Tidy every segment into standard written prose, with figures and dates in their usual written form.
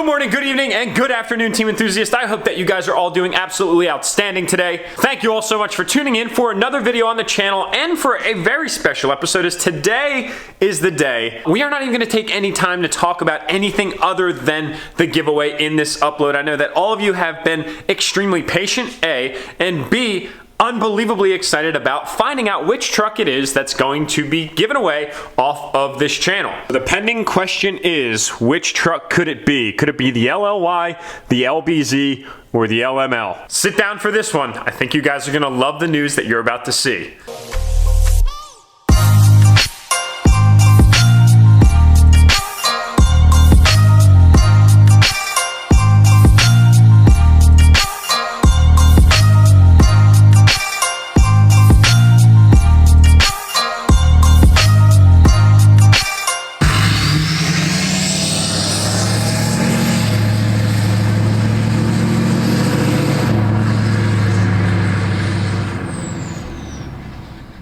morning, good evening, and good afternoon, team enthusiasts. I hope that you guys are all doing absolutely outstanding today. Thank you all so much for tuning in for another video on the channel and for a very special episode, as today is the day. We are not even going to take any time to talk about anything other than the giveaway in this upload. I know that all of you have been extremely patient, A, and B, unbelievably excited about finding out which truck it is that's going to be given away off of this channel. The pending question is, which truck could it be? Could it be the LLY, the LBZ, or the LML? Sit down for this one. I think you guys are gonna love the news that you're about to see.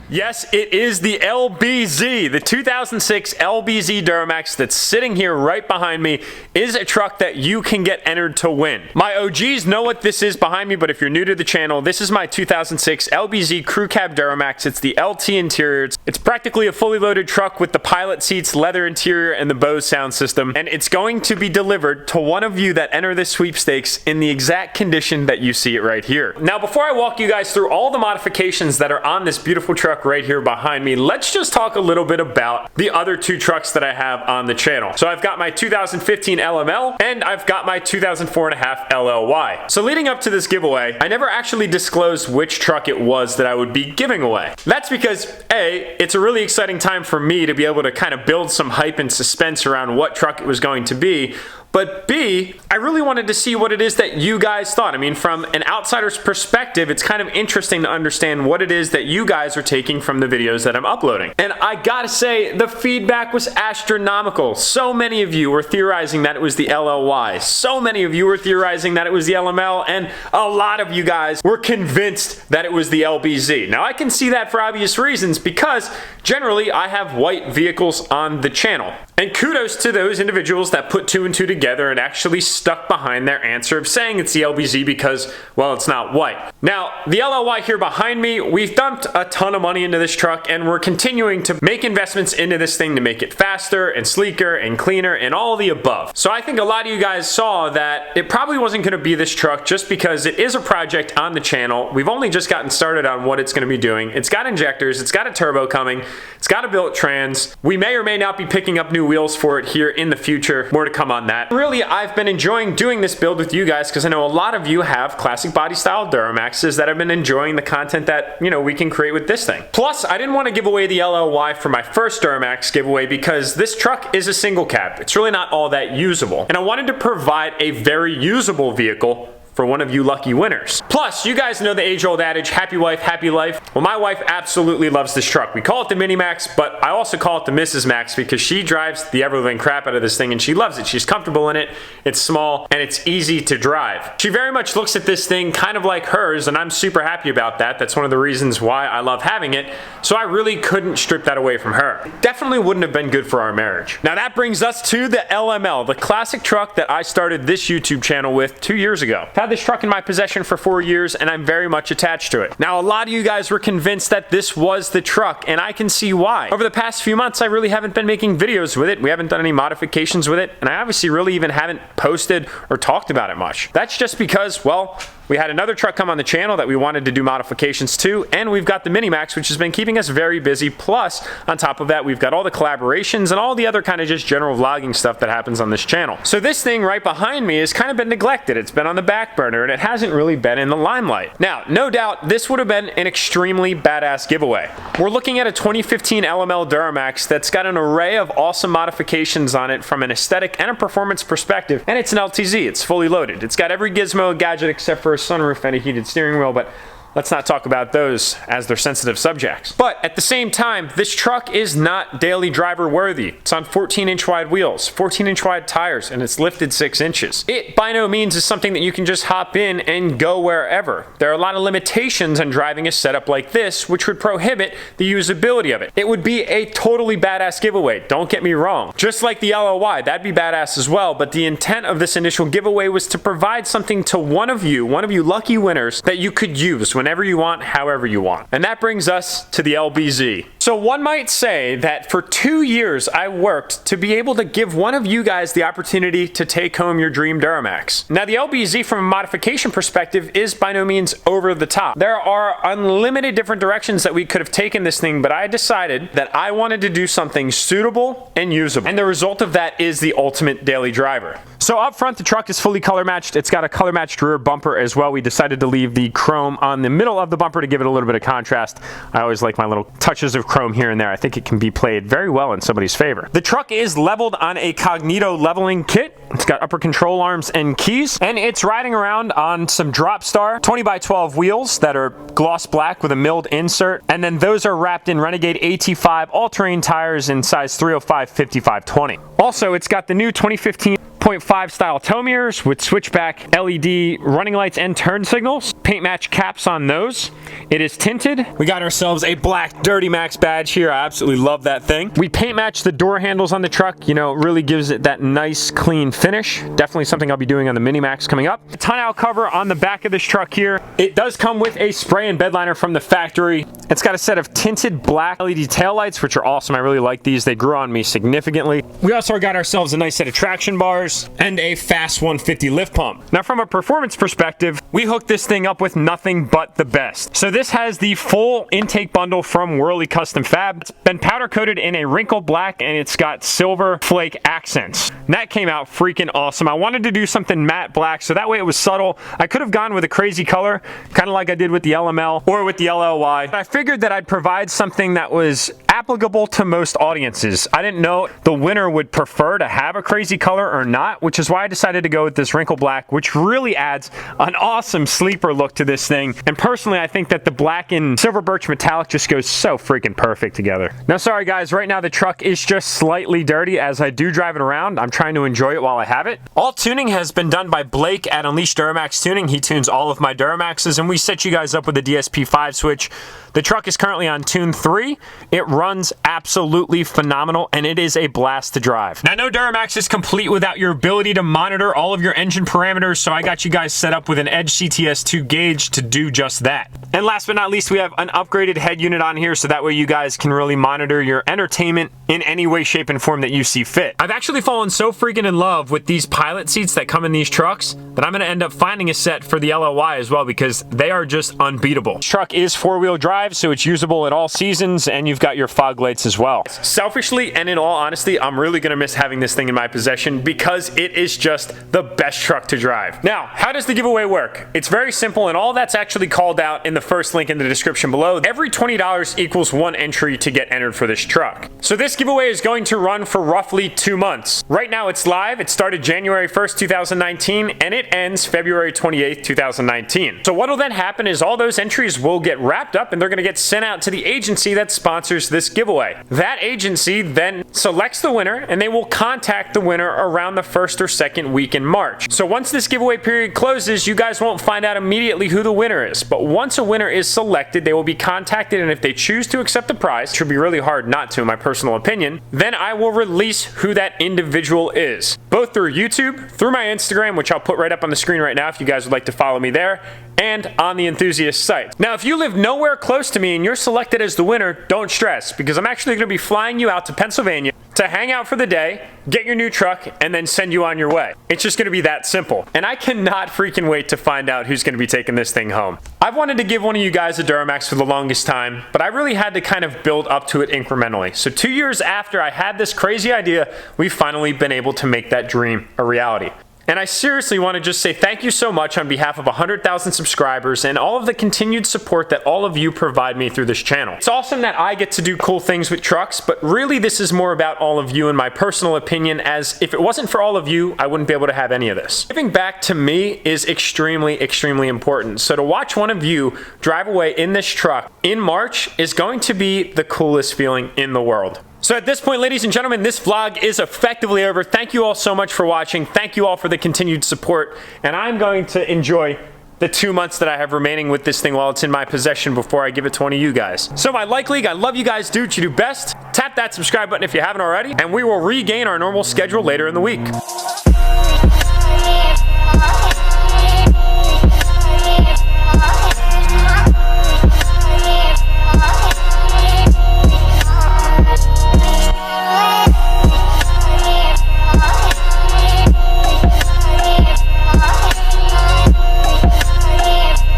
Yes, it is the LBZ. The 2006 LBZ Duramax that's sitting here right behind me is a truck that you can get entered to win. My OGs know what this is behind me, but if you're new to the channel, this is my 2006 LBZ Crew Cab Duramax. It's the LT interior. It's practically a fully loaded truck with the pilot seats, leather interior, and the Bose sound system. And it's going to be delivered to one of you that enter this sweepstakes in the exact condition that you see it right here. Now, before I walk you guys through all the modifications that are on this beautiful truck right here behind me, let's just talk a little bit about the other two trucks that I have on the channel. So I've got my 2015 LML and I've got my 2004.5 LLY. So leading up to this giveaway, I never actually disclosed which truck it was that I would be giving away. That's because A, it's a really exciting time for me to be able to kind of build some hype and suspense around what truck it was going to be. But B, I really wanted to see what it is that you guys thought. I mean, from an outsider's perspective, it's kind of interesting to understand what it is that you guys are taking from the videos that I'm uploading. And I gotta say, the feedback was astronomical. So many of you were theorizing that it was the LLY. So many of you were theorizing that it was the LML. And a lot of you guys were convinced that it was the LBZ. Now, I can see that for obvious reasons because generally I have white vehicles on the channel. And kudos to those individuals that put two and two together and actually stuck behind their answer of saying it's the LBZ because, well, it's not white. Now, the LLY here behind me, we've dumped a ton of money into this truck and we're continuing to make investments into this thing to make it faster and sleeker and cleaner and all the above. So I think a lot of you guys saw that it probably wasn't going to be this truck just because it is a project on the channel. We've only just gotten started on what it's going to be doing. It's got injectors, it's got a turbo coming, it's got a built trans. We may or may not be picking up new wheels for it here in the future. More to come on that. Really, I've been enjoying doing this build with you guys because I know a lot of you have classic body style Duramaxes that have been enjoying the content that, you know, we can create with this thing. Plus, I didn't want to give away the LLY for my first Duramax giveaway because this truck is a single cab. It's really not all that usable. And I wanted to provide a very usable vehicle for one of you lucky winners. Plus, you guys know the age-old adage, happy wife, happy life. Well, my wife absolutely loves this truck. We call it the Mini Max, but I also call it the Mrs. Max because she drives the ever-living crap out of this thing and she loves it. She's comfortable in it, it's small, and it's easy to drive. She very much looks at this thing kind of like hers, and I'm super happy about that. That's one of the reasons why I love having it, so I really couldn't strip that away from her. Definitely wouldn't have been good for our marriage. Now that brings us to the LML, the classic truck that I started this YouTube channel with 2 years ago. Had this truck in my possession for 4 years and I'm very much attached to it. Now, a lot of you guys were convinced that this was the truck and I can see why. Over the past few months, I really haven't been making videos with it. We haven't done any modifications with it, and I obviously really even haven't posted or talked about it much. That's just because, well, we had another truck come on the channel that we wanted to do modifications to, and we've got the Mini Max, which has been keeping us very busy. Plus, on top of that, we've got all the collaborations and all the other kind of just general vlogging stuff that happens on this channel. So this thing right behind me has kind of been neglected. It's been on the back burner, and it hasn't really been in the limelight. Now, no doubt, this would have been an extremely badass giveaway. We're looking at a 2015 LML Duramax that's got an array of awesome modifications on it from an aesthetic and a performance perspective, and it's an LTZ. It's fully loaded. It's got every gizmo gadget except for a sunroof and a heated steering wheel, but let's not talk about those as they're sensitive subjects. But at the same time, this truck is not daily driver worthy. It's on 14-inch wide wheels, 14-inch wide tires, and it's lifted 6 inches. It by no means is something that you can just hop in and go wherever. There are a lot of limitations on driving a setup like this, which would prohibit the usability of it. It would be a totally badass giveaway, don't get me wrong. Just like the LOY, that'd be badass as well, but the intent of this initial giveaway was to provide something to one of you lucky winners that you could use whenever you want, however you want. And that brings us to the LBZ. So one might say that for 2 years I worked to be able to give one of you guys the opportunity to take home your dream Duramax. Now the LBZ from a modification perspective is by no means over the top. There are unlimited different directions that we could have taken this thing, but I decided that I wanted to do something suitable and usable. And the result of that is the ultimate daily driver. So up front, the truck is fully color matched. It's got a color matched rear bumper as well. We decided to leave the chrome on the middle of the bumper to give it a little bit of contrast. I always like my little touches of chrome here and there. I think it can be played very well in somebody's favor. The truck is leveled on a Cognito leveling kit. It's got upper control arms and keys, and it's riding around on some Dropstar 20x12 wheels that are gloss black with a milled insert, and then those are wrapped in Renegade AT5 all-terrain tires in size 305/55/20. Also, it's got the new 2015 0.5 style tow mirrors with switchback LED running lights and turn signals. Paint match caps on those. It is tinted. We got ourselves a black Duramax badge here. I absolutely love that thing. We paint matched the door handles on the truck. You know, it really gives it that nice clean finish. Definitely something I'll be doing on the Mini-Max coming up. The tonneau cover on the back of this truck here. It does come with a spray and bed liner from the factory. It's got a set of tinted black LED taillights, which are awesome. I really like these. They grew on me significantly. We also got ourselves a nice set of traction bars and a fast 150 lift pump. Now from a performance perspective, we hooked this thing up with nothing but the best. So this has the full intake bundle from Whirly Custom Fab. It's been powder coated in a wrinkle black and it's got silver flake accents. And that came out freaking awesome. I wanted to do something matte black so that way it was subtle. I could have gone with a crazy color, kind of like I did with the LML or with the LLY. But I figured that I'd provide something that was applicable to most audiences. I didn't know the winner would prefer to have a crazy color or not, which is why I decided to go with this wrinkle black, which really adds an awesome sleeper look to this thing. And personally, I think that the black and silver birch metallic just goes so freaking perfect together. Now, sorry guys, right now the truck is just slightly dirty as I do drive it around. I'm trying to enjoy it while I have it. All tuning has been done by Blake at Unleashed Duramax Tuning. He tunes all of my Duramaxes, and we set you guys up with a DSP5 switch. The truck is currently on tune 3. It runs absolutely phenomenal, and it is a blast to drive. Now, no Duramax is complete without your ability to monitor all of your engine parameters, so I got you guys set up with an Edge CTS2 gauge to do just that. And last but not least, we have an upgraded head unit on here, so that way you guys can really monitor your entertainment in any way, shape, and form that you see fit. I've actually fallen so freaking in love with these pilot seats that come in these trucks that I'm going to end up finding a set for the LOY as well, because they are just unbeatable. This truck is 4-wheel drive, so it's usable at all seasons, and you've got your fog lights as well. Selfishly and in all honesty, I'm really going to miss having this thing in my possession because it is just the best truck to drive. Now, how does the giveaway work? It's very simple, and all that's actually called out in the first link in the description below. Every $20 equals 1 entry to get entered for this truck. So this giveaway is going to run for roughly 2 months. Right now it's live. It started January 1st, 2019, and it ends February 28th, 2019. So what will then happen is all those entries will get wrapped up and they're going to get sent out to the agency that sponsors this giveaway. That agency then selects the winner, and they will contact the winner around the first or second week in March. So once this giveaway period closes, you guys won't find out immediately who the winner is, but once a winner is selected, they will be contacted, and if they choose to accept the prize, which would be really hard not to in my personal opinion, then I will release who that individual is, both through YouTube, through my Instagram, which I'll put right up on the screen right now if you guys would like to follow me there, and on the enthusiast site. Now, if you live nowhere close to me and you're selected as the winner, don't stress, because I'm actually going to be flying you out to Pennsylvania to hang out for the day, get your new truck, and then send you on your way. It's just going to be that simple. And I cannot freaking wait to find out who's going to be taking this thing home. I've wanted to give one of you guys a Duramax for the longest time, but I really had to kind of build up to it incrementally. So 2 years after I had this crazy idea, we've finally been able to make that dream a reality. And I seriously want to just say thank you so much on behalf of 100,000 subscribers and all of the continued support that all of you provide me through this channel. It's awesome that I get to do cool things with trucks, but really this is more about all of you and my personal opinion, as if it wasn't for all of you, I wouldn't be able to have any of this. Giving back to me is extremely, extremely important. So to watch one of you drive away in this truck in March is going to be the coolest feeling in the world. So at this point, ladies and gentlemen, this vlog is effectively over. Thank you all so much for watching. Thank you all for the continued support. And I'm going to enjoy the 2 months that I have remaining with this thing while it's in my possession before I give it to one of you guys. So my Like League, I love you guys. Do what you do best. Tap that subscribe button if you haven't already. And we will regain our normal schedule later in the week.